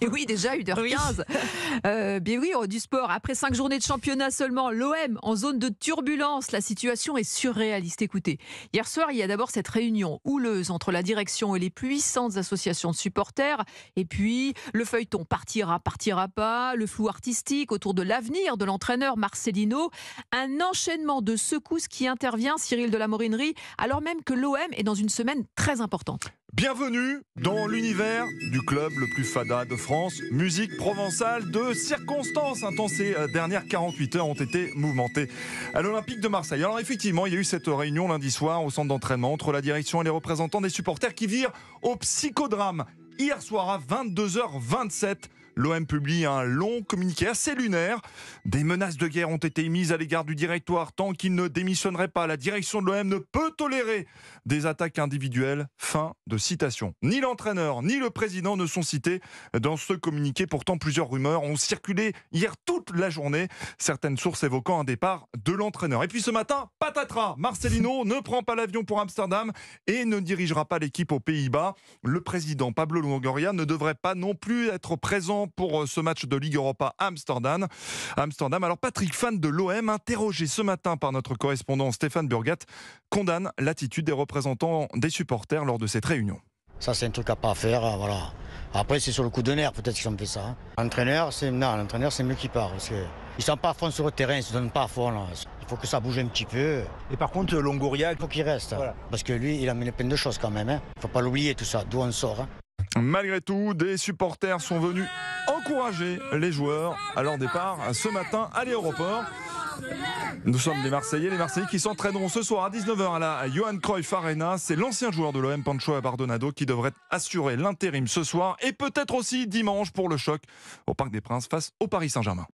Et oui, déjà 1h15. Bien oui, du sport. Après 5 journées de championnat seulement, l'OM en zone de turbulence. La situation est surréaliste. Écoutez, hier soir, il y a d'abord cette réunion houleuse entre la direction et les puissantes associations de supporters. Et puis, le feuilleton partira, partira pas. Le flou artistique autour de l'avenir de l'entraîneur Marcelino. Un enchaînement de secousses qui intervient, Cyril de la Morinerie, alors même que l'OM est dans une semaine très importante. Bienvenue dans l'univers du club le plus fada de France. Musique provençale de circonstances. Ces dernières 48 heures ont été mouvementées à l'Olympique de Marseille. Alors effectivement, il y a eu cette réunion lundi soir au centre d'entraînement entre la direction et les représentants des supporters qui virent au psychodrame. Hier soir à 22h27, l'OM publie un long communiqué assez lunaire. Des menaces de guerre ont été émises à l'égard du directoire tant qu'il ne démissionnerait pas. La direction de l'OM ne peut tolérer des attaques individuelles. Fin de citation. Ni l'entraîneur ni le président ne sont cités dans ce communiqué. Pourtant, plusieurs rumeurs ont circulé hier toute la journée. Certaines sources évoquant un départ de l'entraîneur. Et puis ce matin, patatras, Marcelino ne prend pas l'avion pour Amsterdam et ne dirigera pas l'équipe aux Pays-Bas. Le président Pablo Longoria ne devrait pas non plus être présent pour ce match de Ligue Europa à Amsterdam. Alors Patrick, fan de l'OM, interrogé ce matin par notre correspondant Stéphane Burgat, condamne l'attitude des représentants des supporters lors de cette réunion. Ça, c'est un truc à pas faire, voilà. Après, c'est sur le coup de nerf, peut-être qu'ils ont fait ça. L'entraîneur, c'est mieux qu'il part. Parce que ils sont pas à fond sur le terrain, ils se donnent pas à fond. Là. Il faut que ça bouge un petit peu. Et par contre, Longoria, Il faut qu'il reste. Voilà. Parce que lui, il a mené plein de choses quand même. Il ne faut pas l'oublier, tout ça, d'où on sort. Malgré tout, des supporters sont venus encourager les joueurs à leur départ ce matin à l'aéroport. Nous sommes les Marseillais qui s'entraîneront ce soir à 19h à la Johan Cruyff Arena. C'est l'ancien joueur de l'OM, Pancho Abardonado, qui devrait assurer l'intérim ce soir et peut-être aussi dimanche pour le choc au Parc des Princes face au Paris Saint-Germain.